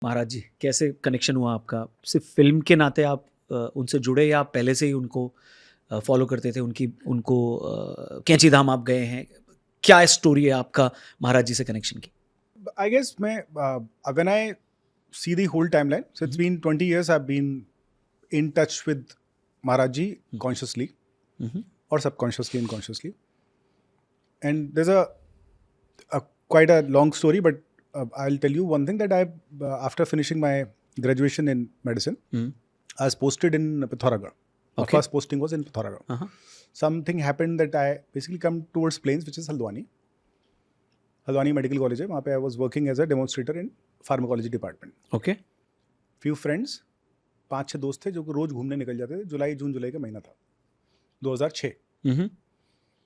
महाराज जी, कैसे कनेक्शन हुआ आपका? सिर्फ़ फ़िल्म के नाते आप उनसे जुड़े या आप पहले से ही उनको फ़ॉलो करते थे? उनको कैंची धाम आप गए हैं? क्या स्टोरी है आपका महाराज जी से कनेक्शन की? I guess when I see the whole timeline, so it's been 20 years I've been in touch with Maharaj Ji consciously or subconsciously and consciously. And there's a quite a long story, but I'll tell you one thing that after finishing my graduation in medicine, I was posted in Pithoragarh. My Okay. first posting was in Pithoragarh. Something happened that I basically come towards Plains, which is Haldwani. Haldwani medical college है, वहाँ पे I was working as a demonstrator in pharmacology department. Okay. Few friends, 5-6 दोस्त थे जो रोज़ घूमने निकल जाते थे. जून जुलाई का महीना था 2006.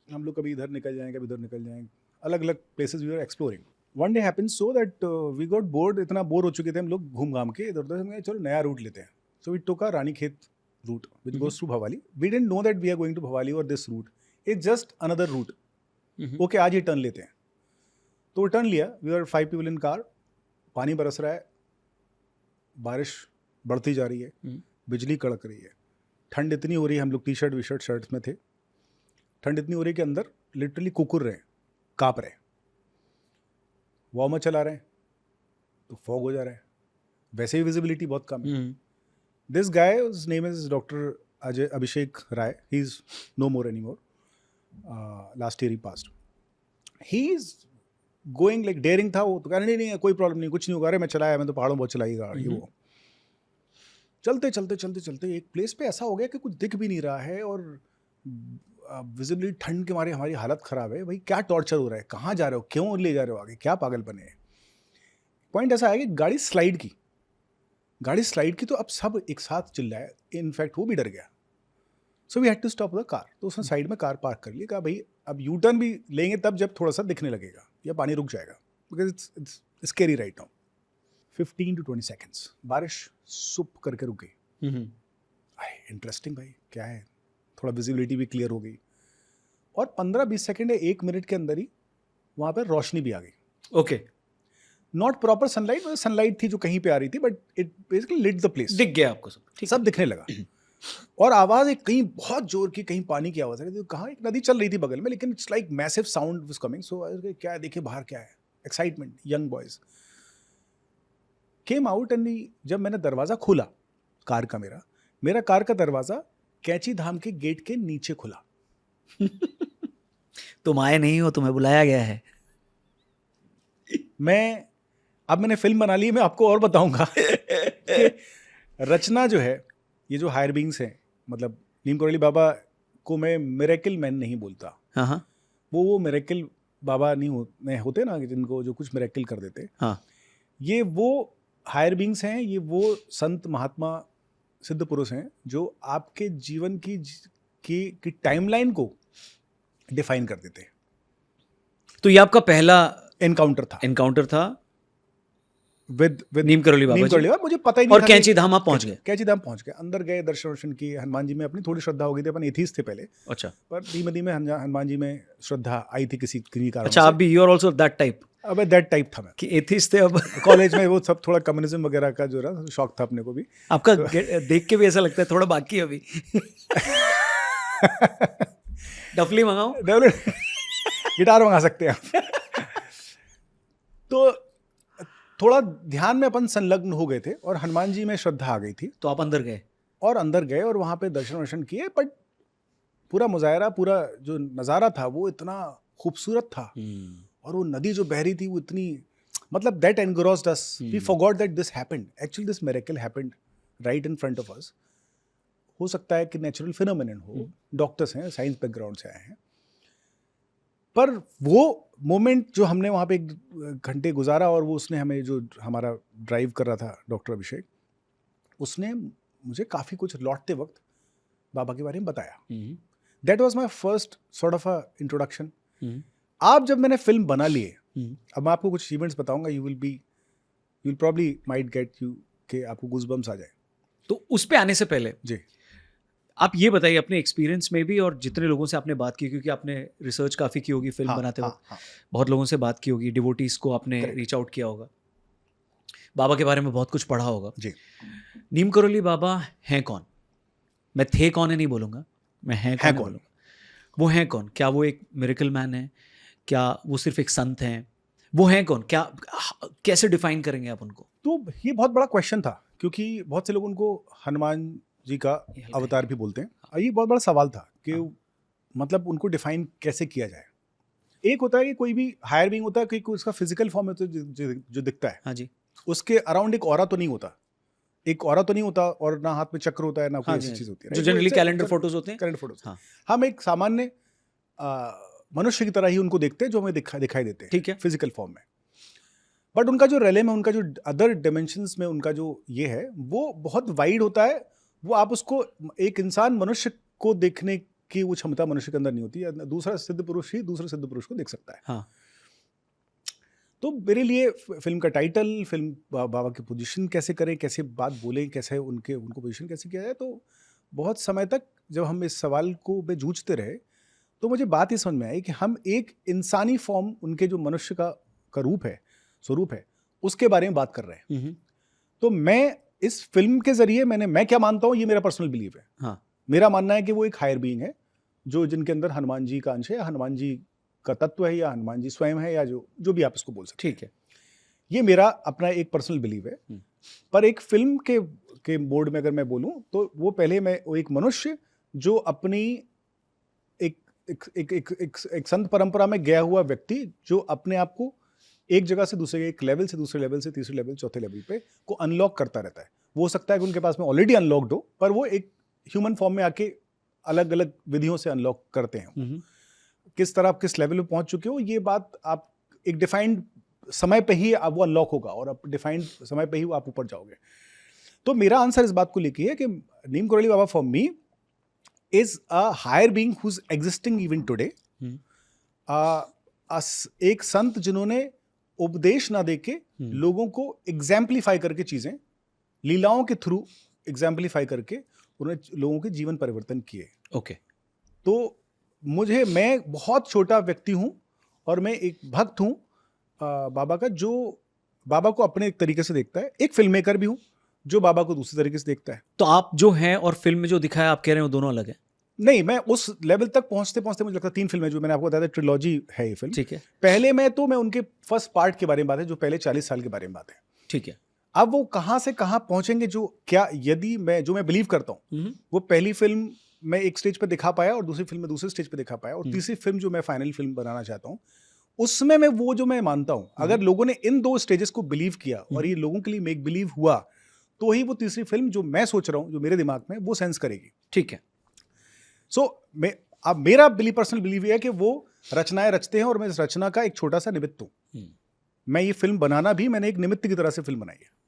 हम लोग कभी इधर निकल जाएं, कभी इधर निकल जाएं, अलग अलग places we are exploring. One day happens so that we got bored. इतना बोर हो चुके थे हम लोग घूम घाम के इधर उधर. हमने चलो नया रूट लेते हैं. So we took a Ranikhet route which goes through Bhowali. We didn't know that we are going to Bhowali और this route is just another route. Okay, आज ये टर्न लेते हैं. तो टर्न लिया. We are 5 people in car. पानी बरस रहा है, बारिश बढ़ती जा रही है, बिजली कड़क रही है, ठंड इतनी हो रही है. हम लोग T shirt V shirt shirts में थे. ठंड इतनी हो रही है कि अंदर लिटरली कुकुर रहे, काँप रहे. वार्मर चला रहे हैं तो फॉग हो जा रहा है. वैसे ही विजिबिलिटी बहुत कम है. This guy, his name is doctor Abhishek Rai. He is no more any more. Last year he passed. He is going like daring था वो. तो कह रहे नहीं कोई प्रॉब्लम नहीं, कुछ नहीं होगा. अरे मैं चलाया, मैं तो पहाड़ों बहुत चलाई गाड़ी. वो चलते चलते चलते चलते एक प्लेस पे ऐसा हो गया कि कुछ दिख भी नहीं रहा है और विजिबिलिटी ठंड के मारे हमारी हालत ख़राब है. भाई क्या टॉर्चर हो रहा है, कहाँ जा रहे हो, क्यों ले जा रहे हो आगे, क्या पागल बने हैं. पॉइंट ऐसा है कि गाड़ी स्लाइड की तो अब सब एक साथ चिल्लाए. इनफैक्ट वो भी डर गया. So we had to stop the car. तो उसने साइड में कार पार्क कर ली. कहा भाई अब यू टर्न भी लेंगे तब जब थोड़ा सा दिखने लगेगा या पानी रुक जाएगा, because it's scary right now. 15 to 20 seconds बारिश सुप करके रुक गई. इंटरेस्टिंग भाई, क्या है. थोड़ा विजिबिलिटी भी क्लियर हो गई और 15-20 सेकेंड या 1 मिनट के अंदर ही वहाँ पर रोशनी भी आ गई. Okay. Not proper sunlight, sunlight थी जो कहीं पे आ रही थी, but it basically lit the place. दिख गया आपको सब? ठीक. सब दिखने लगा. और आवाज़ एक कहीं बहुत जोर की, कहीं पानी की आवाज़ है. तो कहाँ एक नदी चल रही थी बगल में, लेकिन it's like massive sound was coming. So क्या है, देखिए बाहर क्या है. Excitement, young boys came out. And जब मैंने दरवाज़ा खोला कार का, मेरा कार का दरवाज़ा कैंची धाम के गेट के नीचे खुला. तुम आए नहीं हो, तुम्हें बुलाया गया है. मैंने फिल्म बना ली. मैं आपको और बताऊंगा कि रचना जो है, ये जो हायर बींग्स हैं, मतलब नीम करौली बाबा को मैं मिरेकल मैन नहीं बोलता. हाँ. वो मिरेकल बाबा नहीं होते ना, जिनको जो कुछ मिरेकल कर देते. हाँ. ये वो हायर बींग्स हैं, ये वो संत महात्मा सिद्ध पुरुष हैं जो आपके जीवन की टाइमलाइन को डिफाइन कर देते हैं. तो ये आपका पहला एनकाउंटर था विद नीम करौली बाबा. मुझे पता ही नहीं और था. कैंची धाम आप पहुंच गए? कैंची धाम पहुंच गए. अंदर गए, दर्शन किए. हनुमान जी में अपनी थोड़ी श्रद्धा हो गई थी. अपन एथीस्ट थे पहले. अच्छा. पर धीमे धीमे हनुमान जी में श्रद्धा आई थी किसी कारण. अच्छा, आप भी you are also that type? अब दैट टाइप था मैं कि एथिस्ट थे. अब कॉलेज में वो सब थोड़ा कम्युनिज्म वगैरह का जो रहा शौक था अपने को भी. आपका देख के भी ऐसा लगता है थोड़ा बाकी अभी. डफली मंगाओ, गिटार मंगा सकते हैं आप. तो थोड़ा ध्यान में अपन संलग्न हो गए थे और हनुमान जी में श्रद्धा आ गई थी. तो आप अंदर गए और वहाँ पे दर्शन किए. बट पूरा मुजाहरा, पूरा जो नज़ारा था वो इतना खूबसूरत था. और वो नदी जो बह रही थी वो इतनी, मतलब that engrossed us. We forgot that this happened. Actually this miracle happened right in front of us. हो सकता है कि नेचुरल फिनोमेनन हो. डॉक्टर्स हैं, साइंस बैकग्राउंड से आए हैं. पर वो मोमेंट जो हमने वहाँ पे 1 घंटे गुजारा, और वो उसने हमें, जो हमारा ड्राइव कर रहा था डॉक्टर अभिषेक, उसने मुझे काफ़ी कुछ लौटते वक्त बाबा के बारे में बताया. That was my first sort of a introduction. आप जब मैंने फिल्म बना लिए, अब मैं आपको कुछ इवेंट्स बताऊंगा. You will probably might get you के आपको गूज़बम्स आ जाए. तो उस पे आने से पहले जी, आप ये बताइए अपने एक्सपीरियंस में भी, और जितने लोगों से आपने बात की, क्योंकि आपने रिसर्च काफ़ी की होगी फिल्म बनाते वक्त. बहुत लोगों से बात की होगी, डिवोटीज़ को आपने रीच आउट किया होगा. बाबा के बारे में बहुत कुछ पढ़ा होगा जी। नीम करोली बाबा हैं कौन? मैं थे कौन है नहीं बोलूँगा, मैं हैं कौन कौन? बोलूँगा। वो हैं कौन? क्या वो एक मिरेकल मैन है? क्या वो सिर्फ एक संत हैं? वो हैं कौन? क्या कैसे डिफाइन करेंगे आप उनको? तो ये बहुत बड़ा क्वेश्चन था, क्योंकि बहुत से लोग उनको हनुमान जी का ये हल्का अवतार भी बोलते हैं, और ये बहुत बड़ा सवाल था कि हाँ। मतलब उनको डिफाइन कैसे किया जाए। एक होता है कि कोई भी हायर बीइंग होता है कि कोई उसका फिजिकल फॉर्म है तो जो दिखता है, हाँ जी, उसके अराउंड एक ऑरा तो नहीं होता, एक ऑरा तो नहीं होता, और ना हाथ में चक्र होता है, ना कोई हाँ ऐसी जी, चीज होती है, जो right? वो generally it's a- calendar it's a- photos होते हैं। Current photos. हाँ, हम एक सामान्य मनुष्य की तरह ही उनको देखते हैं, जो हमें दिखाई देते हैं ठीक है। फिजिकल फॉर्म में। बट उनका जो रेलम है, उनका जो अदर डायमेंशंस में उनका जो ये है, वो बहुत वाइड होता है। वो आप उसको एक इंसान मनुष्य को देखने की वो क्षमता मनुष्य के अंदर नहीं होती है। दूसरा सिद्ध पुरुष ही दूसरे सिद्ध पुरुष को देख सकता है। हाँ, तो मेरे लिए फिल्म का टाइटल, फिल्म बाबा की पोजीशन कैसे करें, कैसे बात बोलें, कैसे उनको पोजीशन कैसे किया जाए, तो बहुत समय तक जब हम इस सवाल को पे जूझते रहे, तो मुझे बात ही समझ में आई कि हम एक इंसानी फॉर्म, उनके जो मनुष्य का रूप है, स्वरूप है, उसके बारे में बात कर रहे हैं। तो मैं इस फिल्म के जरिए मैं क्या मानता हूँ, ये मेरा पर्सनल बिलीव है। हाँ, मेरा मानना है कि वो एक हायर बीइंग है, जो जिनके अंदर हनुमान जी का अंश है, या हनुमान जी का तत्व है, या हनुमान जी स्वयं है, या जो भी आप इसको बोल सकते हैं। ठीक है। ये मेरा अपना एक पर्सनल बिलीव है। पर एक फिल्म के मोड में अगर मैं बोलूं, तो वो पहले वो एक मनुष्य जो अपनी एक एक एक एक, एक, एक संत परंपरा में गया हुआ व्यक्ति, जो अपने आप को एक जगह से दूसरे, एक लेवल से दूसरे लेवल से तीसरे लेवल, चौथे लेवल पे को अनलॉक करता रहता है। वो हो सकता है कि उनके पास में ऑलरेडी अनलॉक्ड हो, पर वो एक ह्यूमन फॉर्म में आके अलग अलग विधियों से अनलॉक करते हैं। किस तरह आप किस लेवल पे पहुंच चुके हो, ये बात आप एक डिफाइंड समय पे ही आप वो अनलॉक होगा, और आप डिफाइंड समय पे ही वो आप ऊपर जाओगे। तो मेरा आंसर इस बात को लेके है कि Neem Karoli Baba for me is a higher being who is existing even today. एक संत जिन्होंने उपदेश ना देके लोगों को एग्जाम्पलीफाई करके चीजें, लीलाओं के थ्रू एग्जाम्पलीफाई करके उन्होंने लोगों के जीवन परिवर्तन किए। ओके। तो मैं बहुत छोटा व्यक्ति हूं, और मैं एक भक्त हूं बाबा का, जो बाबा को अपने एक तरीके से देखता है। एक फिल्म मेकर भी हूं, जो बाबा को दूसरे तरीके से देखता है। तो आप जो हैं और फिल्म में जो दिखाया आप कह रहे हैं वो दोनों अलग हैं? नहीं, मैं उस लेवल तक पहुंचते पहुंचते मुझे लगता है 3 फिल्में, जो मैंने आपको बताया था, ट्रिलॉजी है ये फिल्म। ठीक है, पहले मैं उनके फर्स्ट पार्ट के बारे में बात है, जो पहले 40 साल के बारे में बात है। ठीक है। अब वो कहां से कहां पहुंचेंगे, जो क्या, यदि मैं बिलीव करता हूं, वो पहली फिल्म मैं एक स्टेज पे दिखा पाया, और दूसरी फिल्म में दूसरे स्टेज पे दिखा पाया, और तीसरी फिल्म जो मैं फाइनल फिल्म बनाना चाहता हूं, उसमें मैं मानता हूं, अगर लोगों ने इन 2 स्टेजेस को बिलीव किया, और ये लोगों के लिए मेक बिलीव हुआ, तो ही वो तीसरी फिल्म जो मैं सोच रहा हूं, जो मेरे दिमाग में, वो सेंस करेगी। ठीक है। अब मेरा पर्सनल बिलीव ये है कि वो रचनाएं रचते हैं, और मैं इस रचना का एक छोटा सा निमित्त हूं। मैं ये फिल्म बनाना भी, मैंने एक निमित्त की तरह से फिल्म बनाई है।